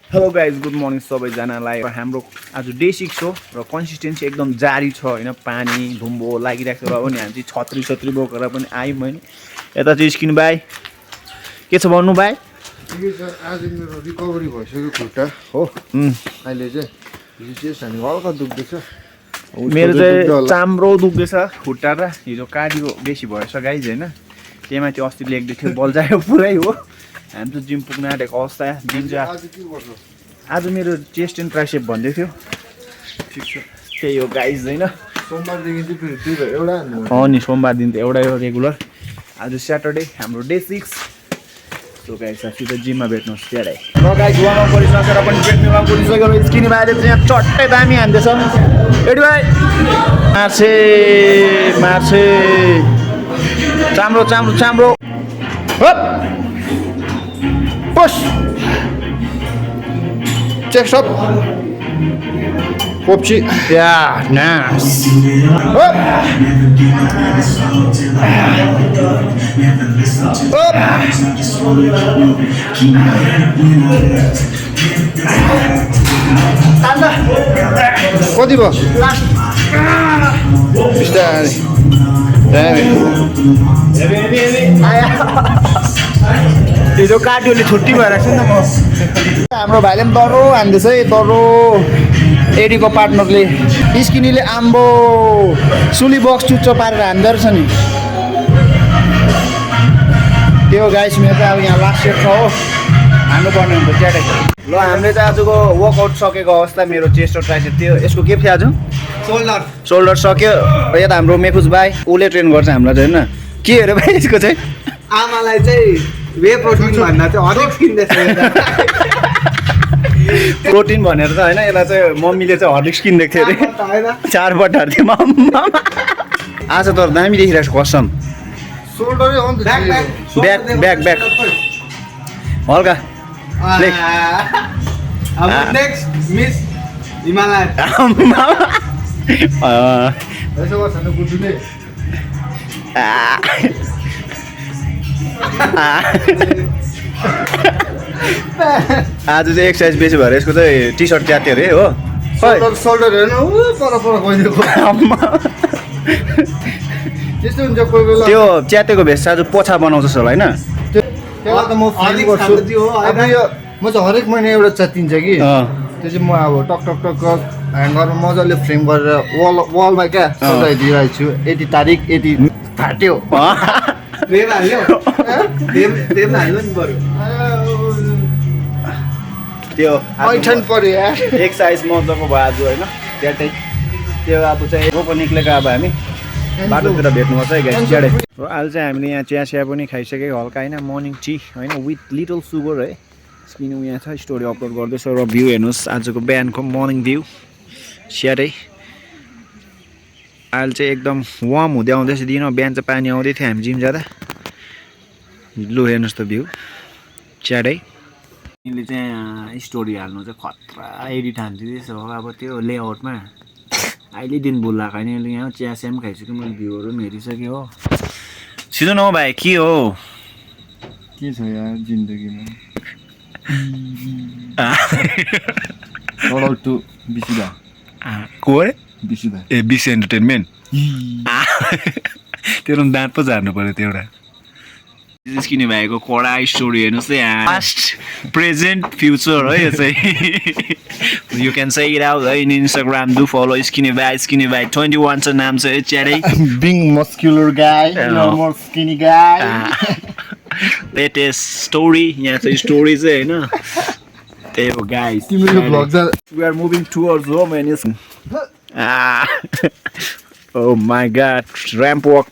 Hello guys good morning सबैजनालाई हाम्रो आज डे 6 हो र कन्सिस्टेन्सी एकदम जारी छ हैन पानी धुम्बो लागिरहेको छ र पनि हामी चाहिँ छत्री बोकेर पनि आयौँ हैन यता चाहिँ स्किन भाइ के छ भन्नु भाइ आज मेरो रिकभरी भइसक्यो खुट्टा हो अहिले चाहिँ चेस्ट हामी हल्का दुख्दैछ मेरो चाहिँ चाम्रो दुख्दैछ खुट्टा र हिजो कार्डियो बेसी भएछ गाइज हैन त्यहीमा त्यो अस्ति लेख्दै थियो बल्झायो पुरै हो हामी त जिम पुग्न आँटेको अवस्था दिन चाहिँ आज मेरो चेस्ट एन्ड ट्राइसेप भन्दै थियो ठिक छ त्यही हो गाइज हैन सोमबारदेखि चाहिँ फेरि दुईटा एउटा नि सोमबार दिन त एउटै हो रेगुलर आज स्याटरडे हाम्रो डे 6 सो गाइज सिधै जिममा भेट्नुहोस् त्यहाँ र गाइज वार्म अप गरिसकेर पनि ट्रेडमिलमा पुगिसक्यो र स्किनी भाइले चाहिँ यहाँ चट्टै दामी हान्दैछ एडी भाइ मार्छे चाम्रो हप पुश चेस्ट अप पोप्ची Yeah, nice. Up. कति भयो बिस्तारै हिजो कार्डियोले छुट्टी भएर छ नि त म हाम्रो भाइले पनि दरो हान्दैछ है दरो एडीको पार्टनरले स्किनीले आम्बो सुली बक्स चुच्चो पारेर हान्दो रहेछ नि त्यो गाइस मेरो त अब यहाँ लास्ट सेट छ हो हान्नुपर्ने हुन्छ च्याटै ल हामीले चाहिँ आजको वर्कआउट सकेको अवस्था मेरो चेस्ट र ट्राइसेप थियो यसको के थियो आज सोल्डर सक्यो यता हाम्रो मेफुज भाइ उसले ट्रेन गर्छ हामीलाई चाहिँ होइन के हेऱ्यो भाइ यसको चाहिँ आमालाई चाहिँ वे प्रोटिन भन्दा चाहिँ हरेक किन्दैछ प्रोटिन भनेर त होइन यसलाई चाहिँ मम्मीले चाहिँ हर्लिक्स किनिदिएको थियो अरे 4 बट्टाहरू थियो मम्मा आज तर दामी देखिरहेको छ कसम सोल्डरै हो नि त ब्याक हल्का अब नेक्स्ट मिस हिमालय यसो गर्छ नि गुड्डुले आज चाहिँ एक्सर्साइज बेसी भएर यसको चाहिँ टी सर्ट च्यात्यो अरे हो सोल्डर हेर्नु पर गइदिएको त्यस्तो हुन्छ कोही बेला त्यो च्यातेको भेस्ट आज पोछा बनाउँछ होला होइन त्यसलाई त म फ्रेम गर्छु अब यो म चाहिँ हरेक महिना एउटा च्यातिन्छ कि त्यो चाहिँ म अब टक ह्याङ्गरमा मजाले फ्रेम गरेर वालमा क्या सजाइदिइरहेको छु यति तारिक यति फाट्यो त्यो पैठन पर्यो एक्सर्साइज मजाको भयो आज होइन त्यहाँ त्यो अब चाहिँ रोको निक्लेको अब हामी बाटोतिर भेट्नुपर्छ है गाइस च्याडै र अहिले चाहिँ हामीले यहाँ चिया पनि खाइसकेको हल्का होइन मर्निङ टी होइन विथ लिटल सुगर है स्किन यहाँ छ स्टोरी अपलोड गर्दैछ र भ्यू हेर्नुहोस् आजको बिहानको मर्निङ भ्यू च्याडै अहिले चाहिँ एकदम वार्म हुँदै आउँदैछ दिन बिहान चाहिँ पानी आउँदै थियो हामी जिम जाँदा लु हेर्नुहोस् त भ्यू च्याडै यिनले चाहिँ स्टोरी हाल्नु चाहिँ खतरा एडिट हान्दिँदैछ अब त्यो लेआउटमा अहिले दिन भुल लाग्यो होइन यसले यहाँ चिया पनि खाइसक्यो मैले भ्यूहरू पनि हेरिसकेँ हो सिधो न भाइ के हो के छ यार जिन्दगीमा टु बिसिदा को है बिसिदा ए बिसी एन्टरटेनमेन्ट तेरो दाँत पो झार्नु पऱ्यो त्यो एउटा स्किनी भाइको कडा स्टोरी हेर्नुहोस् है पास्ट प्रेजेन्ट फ्युचर है यो चाहिँ you can say it out है in Instagram do follow skinny भाइ 21 छ नाम चाहिँ च्याडै बिङ muscular guy more skinny guy latest story यहाँ चाहिँ स्टोरी चाहिँ होइन त्यही हो गाइस तिम्रो भ्लग जा we are moving towards home and it's oh my god ramp walk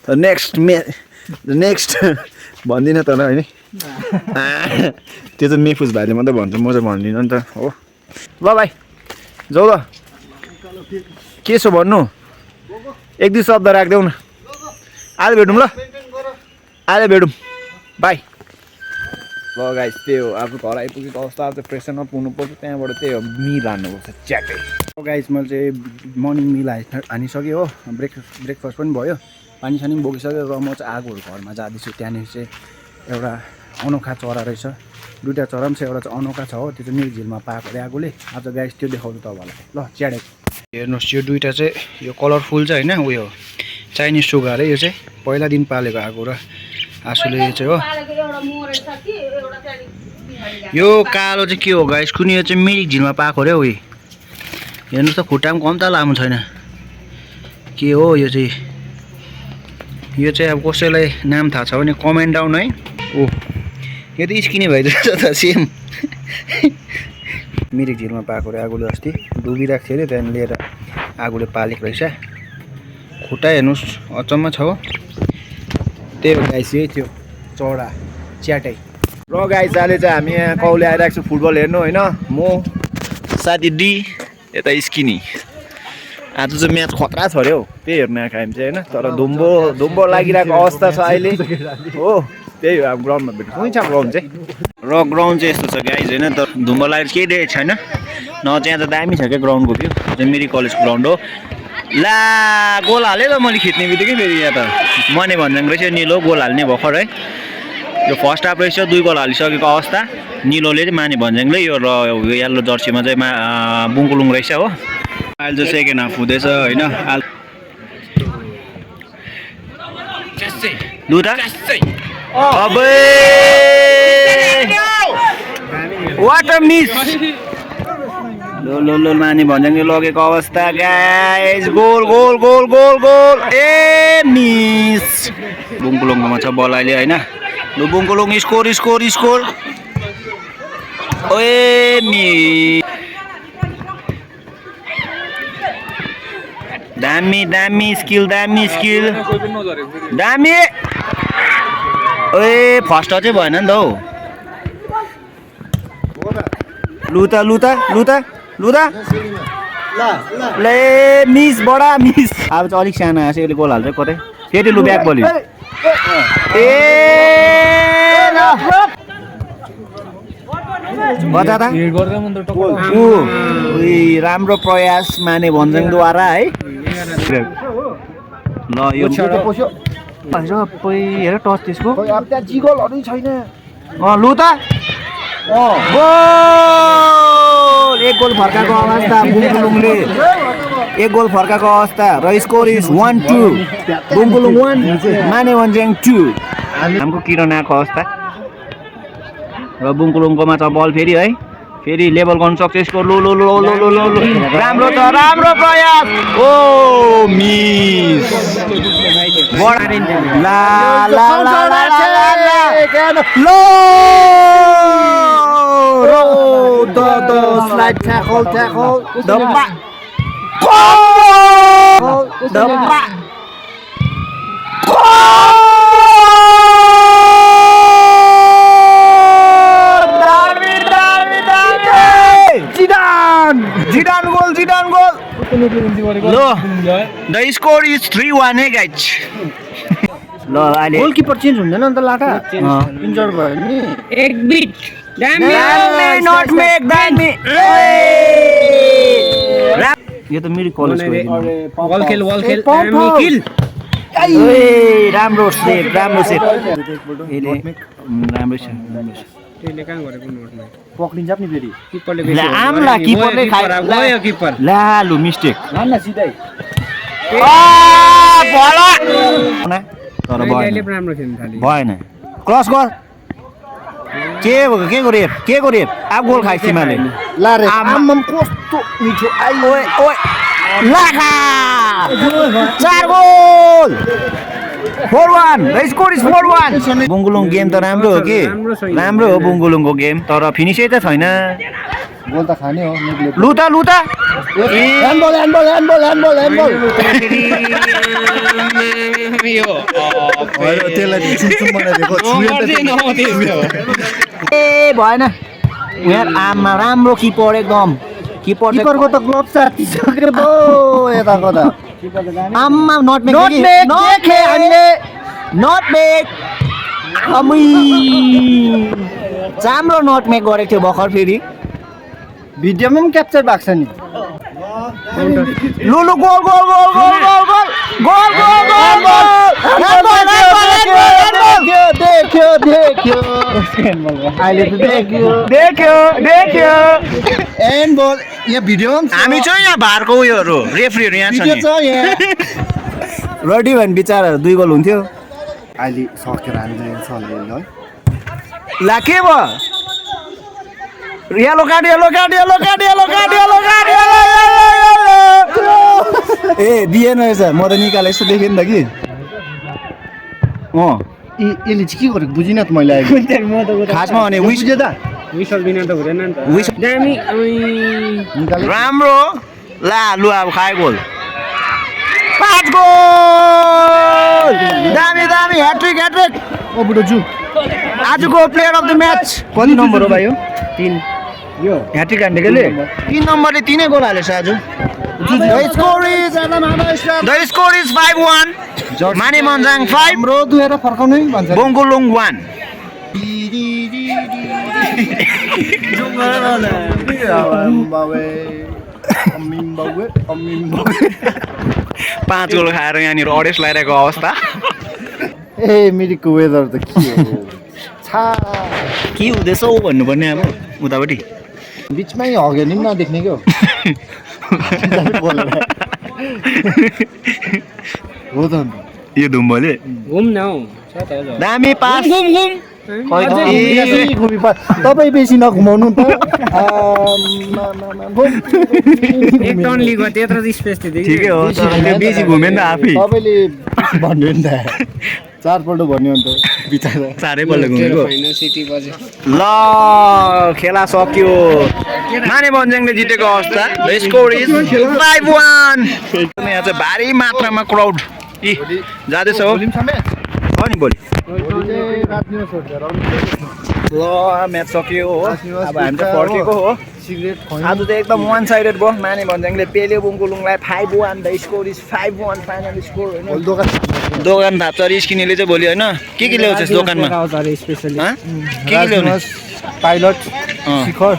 the next भन्दिनँ त होइन त्यो चाहिँ मेफुज भाइले मात्रै भन्छ म चाहिँ भन्दिनँ नि त हो ल भाइ जाऊ ल के छ भन्नु 1-2 शब्द राख्देऊ न अहिले भेटौँ ल अहिले भेटौँ बाई ल गाइस त्यही हो आफ्नो घर आइपुगेको अवस्था चाहिँ प्रेसरमा पुग्नुपर्छ त्यहाँबाट त्यही हो मिल हान्नुपर्छ च्याटै गाइस मैले चाहिँ मर्निङ मिल हानिसकेँ हो ब्रेकफास्ट पनि भयो पानी सानी पनि बोकिसक्यो र म चाहिँ आगोहरू घरमा जाँदैछु त्यहाँनिर चाहिँ एउटा अनोखा चरा रहेछ दुईटा चरा पनि छ एउटा चाहिँ अनोखा छ हो त्यो चाहिँ मिरिक झिलमा पाएको रे आगोले आज गाइस त्यो देखाउँछु तपाईलाई ल च्याडे हेर्नुस् यो दुईटा चाहिँ यो कलरफुल चाहिँ हैन उयो चाइनिज सुगा रे यो चाहिँ पहिला दिन पालेको आगो र आसुले चाहिँ हो यो कालो चाहिँ के हो गाइस कुनै यो चाहिँ मिरिक झिलमा पाएको रे उयो हेर्नुस् त खुट्टा पनि कम त लामो छैन के हो यो चाहिँ अब कसैलाई नाम थाहा छ भने कमेन्ट डाउन है ओ यो त स्किनी भइदिन्छ त सेम मिरिक झिलमा पाएको रे आगोले अस्ति डुबिरहेको थियो अरे त्यहाँदेखि लिएर आगोले पालेको रहेछ खुट्टा हेर्नुहोस् अचम्म छ हो त्यही हो गाइस यही थियो चौडा च्याटै र गाइस अहिले चाहिँ हामी यहाँ कौले आइरहेको छु फुटबल हेर्नु होइन म साथी डी यता स्किनी आज चाहिँ म्याच खतरा छ अरे हौ त्यही हेर्नु आएको हामी चाहिँ होइन तर धुम्बो लागिरहेको अवस्था छ अहिले हो त्यही हो अब ग्राउन्डमा भेट्नु कुनै छ ग्राउन्ड चाहिँ र ग्राउन्ड चाहिँ यस्तो छ गाइज होइन तर धुम्बो लागेर केही देखेको छैन न त्यहाँ त दामी छ क्या ग्राउन्डको भ्यू चाहिँ मिरिक कलेजको ग्राउन्ड हो ला गोल हालेँ त मैले खिच्ने बित्तिकै फेरि यहाँ त मानेभन्ज्याङ रहेछ निलो गोल हाल्ने भर्खर है यो फर्स्ट हाफ रहेछ 2 गोल हालिसकेको अवस्था निलोले चाहिँ मानेभन्ज्याङले यो र येल्लो जर्सीमा चाहिँ बुङ्कुलुङ रहेछ हो अहिले चाहिँ सेकेन्ड हाफ हुँदैछ होइन दुटा अबे वाट अ मिस लो मानेभन्ज्याङले लगेको अवस्था गाइस गोल ए मिस बुङ्कुलुङमा छ बल अहिले होइन लु बुङ्कुलुङ स्कोर ओए मिस दामी स्किल दामी ओए फर्स्ट चाहिँ भएन नि त हौ लुता ले मिस बडा मिस अब चाहिँ अलिक सानो आएछ यसले गोल हाल्छ कतै फेरि लु ब्याक बल ए बजा त राम्रो प्रयास मानेभन्ज्याङद्वारा है ल यो हेर टच त्यसको अब त्यहाँ जिगलहरु छैन लु त गोल एक गोल फर्काको अवस्था बुङ्कुलुङले एक गोल फर्काको अवस्था र स्कोर इज 1-2 बुङ्कुलुङ 1 मानेभन्ज्याङ 2 हाम्रो किरणाको अवस्था र बुङ्कुलुङकोमा छ बल फेरि है फेरि लेभल गर्न सक्छ यसको लो राम्रो प्रयास ओ मिस ला लो द स्लाइड ट्याकल दम्बा जिडान गोल लो द स्कोर इज 3-1 है गाइज ल अहिले गोलकिपर चेन्ज हुँदैन नि त लाटा इन्जर्ड भयो नि एक बिट नट मेक दामी यो त मिरिक कलेजको बल खेल दामी किल राम्रो सेभ राम्रो छ त्यसले काम गरेको नोटमा पक्रिन्छ नि फेरि किपरले आमला किपरले खायो किपर ला लु मिस्टेक हान्न सिधै भला तर राम्रो खेल्न थाल्यो भएन क्रस गर के गरे अब गोल खाइ तिमीले ला रे आम्मम कस्तो मिठो आइ ओए लाखा 4 गोल 4-1 द स्कोर इज 4-1 बुङ्कुलुङ गेम त राम्रो हो कि राम्रो हो बुङ्कुलुङको गेम तर फिनिसै त छैन गोल त खाने हो लु त ह्यान्डबल ए भएन यहाँ आमा राम्रो किपर एकदम किपरको त ग्लोभ साटिसक्यो बो यताको त आम्मा नटमेक राम्रो नटमेक गरेको थियो भर्खर फेरि भिडियोमा पनि क्याप्चर भएको छ नि लु लु goal goal goal goal goal goal goal goal goal देखियो देखियो अहिले त देखियो देखियो देखियो एन्ड बल यहाँ भिडियो हामी चाहिँ यहाँ भारको उयोहरू रेफ्रीहरू यहाँ छ नि छ यहाँ रेडी भने बिचाराहरू 2 गोल हुन्थ्यो अहिले सकेर हामीले चल्यो है ला के भयो yellow card yellow card yellow card yellow card yellow card ए दिएन रहेछ म त निकाले यस्तो देखेँ नि त कि यसले चाहिँ के गरेको बुझिन त मैले खासमा भने बुझ्यो त विसल बिना त हुँदैन नि त दामी राम्रो ला लु अब खाए गोल 5 गोल दामी दामी ह्याट्रिक ह्याट्रिक ओ बुढो जु आजको प्लेयर अफ द म्याच कति नम्बर हो भाइ यो 3 यो ह्याट्रिक हान्डेकोले 3 नम्बरले 3 गोल हालेछ आज The score is 5-1 Manebhanjang 5 हाम्रो दुएर फर्काउनै भन्छ Bunkulung 1 5 गोल खाएर यहाँनिर अडेस लगाइरहेको अवस्था ए मिरिकको वेदर त के हो के हुँदैछ हौ भन्नुपर्ने अब उतापट्टि बिचमै हग्यो नि नदेख्ने क्या हो त यो धुम्बले घुम न हौ दामी पास घुम घुम तपाईँ बेसी नघुमाउनु त एक टन लिगो त्यत्रो स्पेस थियो ठिकै हो त्यो बेसी घुम्यो नि त आफै तपाईँले भन्नु नि त 4 पल्ट भन्यो नि त बिचारा 4 पल्ट घुमेको फाइनल सिटी बजे ल खेला सक्यो मानेभन्ज्याङले जितेको अवस्था द स्कोर इज 5-1 यहाँ चाहिँ भारी मात्रामा क्राउड जाँदैछ हो अनि भोलि ल म्याच सक्यो हो अब हामी चाहिँ फर्केको हो सिगरेट आज त एकदम वान साइडेड भयो मानेभन्ज्याङले पेल्यो बुङ्कुलुङलाई 5-1 the score is 5-1 final score होइन दोकान थाप्छ स्किनेले चाहिँ भोलि होइन के ल्याउँछ दोकानमा स्पेशली के ल्याउने पाइलट शिखर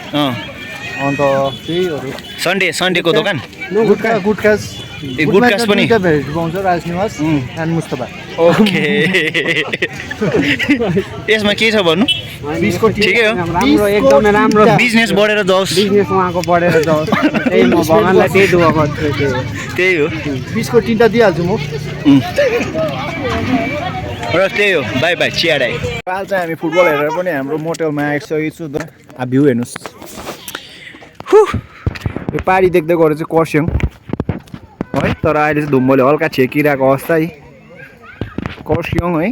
अन्त त्यहीहरू सन्डेको दोकान गुटखास गुटखास पनि भेराइटी पाउँछ राजनिवास एन्ड मुस्तफा ओके यसमा के छ भन्नु ठिकै हो राम्रो एकदमै राम्रो बिजनेस बढेर जाओस् बिजनेस उहाँको बढेर जाओस् त्यही म भगवानलाई त्यही दुआ गर्छु त्यही हो बिस्कुट 3टा दिइहाल्छु म र त्यही हो बाई बाई चियाडाई काल चाहिँ हामी फुटबल हेरेर पनि हाम्रो मोटेलमा आइसकेको छु त अब भ्यू हेर्नुहोस् यो पारी देख्दै गएर चाहिँ कर्स्याङ है तर अहिले चाहिँ धुम्बले हल्का छेकिरहेको अवस्था है कर्स्याङ है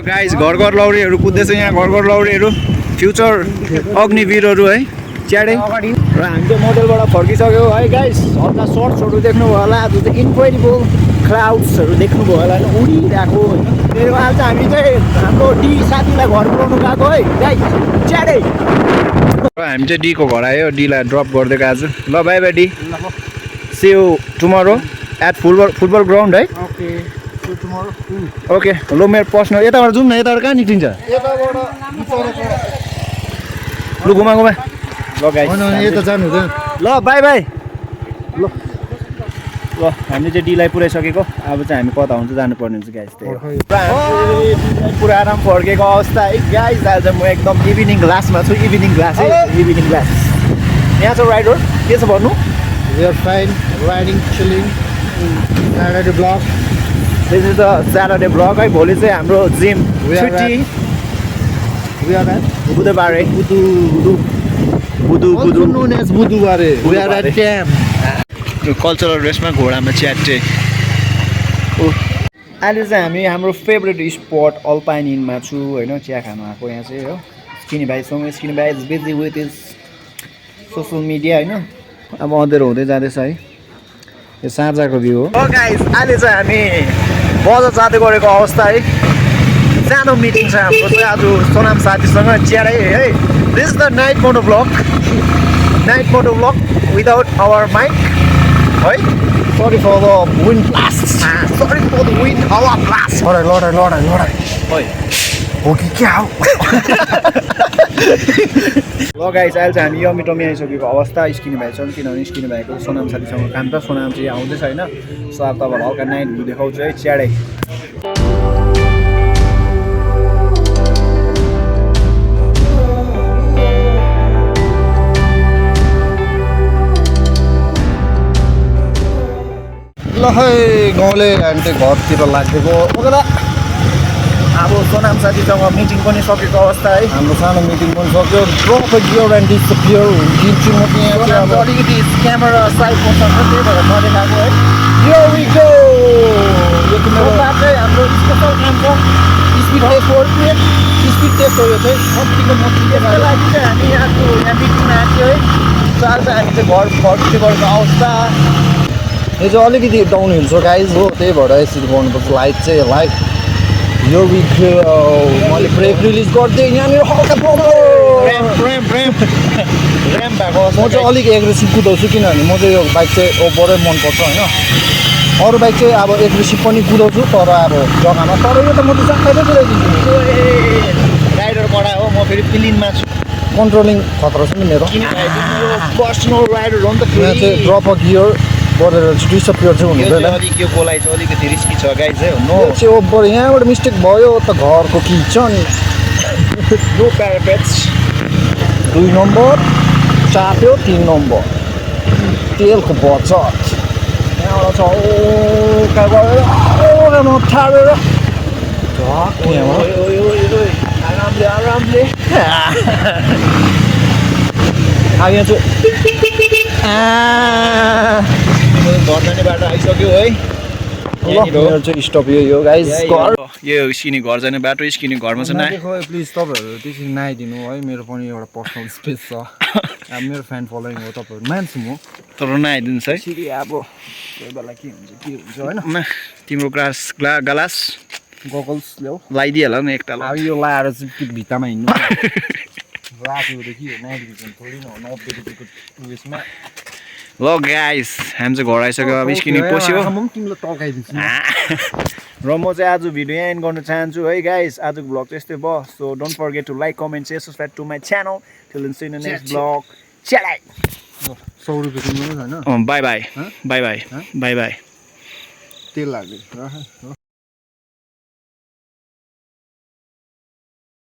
गाइस घर घर लौरीहरू कुद्दैछ यहाँ घर घर लौरीहरू फ्युचर अग्निवीरहरू है च्याडै र हामी चाहिँ मोडेलबाट फर्किसक्यो है गाइस हल्का सर्ट्सहरू देख्नुभयो होला जो चाहिँ इन्क्रेडिबल क्लाउड्सहरू देख्नुभयो होला होइन उडिरहेको होइन त्यही भएर चाहिँ हामी चाहिँ हाम्रो डी साथीलाई घर पुऱ्याउनु गएको है गाइस च्याडै र हामी चाहिँ डीको घर आयो डीलाई ड्रप गरिदिएको आज ल बाई बाई डी see you tomorrow at football ground है ओके ल मेरो पर्सनल यताबाट जाउँ न यताबाट कहाँ निक्लिन्छ लु घुमा ल गाइस यता जानु हुँदैन ल बाई बाई ल हामीले चाहिँ डीलाई पुऱ्याइसकेको अब चाहिँ हामी कता हुन्छ जानुपर्ने हुन्छ गाइस त्यही पुरा आराम फर्केको अवस्था है गाइस आज म एकदम इभिनिङ क्लासमा छु इभिनिङ क्लास है इभिनिङ क्लास यहाँ छ राइडर के छ भन्नु we are fine riding chilling Saturday blog this is the Saturday blog है भोलि चाहिँ हाम्रो जिम छुट्टी बुधबारे बुधबारे we are at camp cultural ड्रेसमा घोडामा च्याटे अहिले चाहिँ हामी हाम्रो फेभरेट स्पट अल्पाइनमा छु होइन चिया खानु आएको यहाँ चाहिँ हो स्किनी भाइसँग स्किनी भाइ is busy with is social media होइन अब अँधेरो हुँदै जाँदैछ है यो साँझाको भ्यू हो गाइस अहिले चाहिँ हामी बजार जाँदै गरेको अवस्था है सानो मिटिङ छ हाम्रो चाहिँ आज सोनाम साथीसँग च्यारै है this the night moto vlog without our mic है sorry for the wind blast sorry for the wind हावा ब्लास्ट लडाइ है हो कि क्या हो ल गाइस अहिले चाहिँ हामी यमी टमी आइसकेको अवस्था स्किने भएको छौँ किनभने स्किने भएको सोनाम साथीसँग काम त सोनाम चाहिँ आउँदैछ होइन सो अब तपाईँलाई हल्का नाइट भ्यू देखाउँछु है च्याडै ल है गाउँले आन्टी घरतिर लागेको अब सोनाम साथीसँग मिटिङ पनि सकेको अवस्था है हाम्रो सानो मिटिङ पनि सक्यो ड्रप गियर एन्ड डिसअपियर हुन्छु म त्यहाँ अब अलिकति क्यामेरा साइड पर्छ त्यही भएर नदेखाएको है Here we go! यो चाहिँ हाम्रो स्पेसल काम छ स्पिड टेस्ट हो स्पिड टेस्ट हो यो चाहिँ कतिको त्यसको लागि चाहिँ हामी यहाँ मिटिङमा आएको है सो आज हामी चाहिँ घरतिर गरेको अवस्था यो चाहिँ अलिकति डाउन हिल छ गाइज हो त्यही भएर यसरी गर्नुपर्छ लाइट चाहिँ लाइट यो विक मैले ब्रेक रिलिज गरिदिएँ यहाँनिर हल्का ऱ्याम भएको म चाहिँ अलिक एग्रेसिभ कुदाउँछु किनभने म चाहिँ यो बाइक चाहिँ ओभरै मनपर्छ होइन अरू बाइक चाहिँ अब एग्रेसिभ पनि कुदाउँछु तर अब जग्गामा तर यो त म त चाक्कै कुदाइदिन्छु राइडर बडा हो म फेरि फिलिङमा छु कन्ट्रोलिङ खतरा छ नि मेरो पर्सनल राइडर हो नि त यहाँ चाहिँ ड्रप गियर गरेर डिसअपियर चाहिँ हुँदैन अलिक यो गोलाइ चाहिँ अलिकति रिस्की छ गाइज है नो चाहिँ ओभर यहाँबाट मिस्टेक भयो त घरको किचन नो प्यारापेट्स 2 नम्बर चाप्यो 3 नम्बर तेलको बचत यहाँबाट छ ओका गरेर ओकामा थालेर आरामले यहाँ चाहिँ घर जाने बाटो आइसक्यो है मेरो चाहिँ स्टप यो गाइज यो स्किने घर जाने बाटो स्किने घरमा चाहिँ प्लिज तपाईँहरू त्यसरी नआइदिनु है मेरो पनि एउटा पर्सनल स्पेस छ अब मेरो फ्यान फलोइङ हो तपाईँहरू मान्छु म तर नआइदिनुहोस् है त्यसरी अब कोही बेला के हुन्छ होइन तिम्रो ग्लास गगल्स ल्याऊ लगाइदिइहाल न एकताल अब यो लाएर चाहिँ भित्तामा हिँड्नु रातिको त के हो 90 थोरै न 90 रुपियाँको उयसमा ल गाइस हामी चाहिँ घर आइसक्यो अब स्किने पस्यो तिमीलाई टकाइदिन्छु र म चाहिँ आज भिडियो यहाँ एन्ड गर्न चाहन्छु है गाइस आजको भ्लग चाहिँ यस्तै भयो so don't forget to like comment share subscribe to my channel till then see you in the next vlog च्यालाई 100 रुपियाँ तिम्रो होइन बाई बाई तेल लाग्यो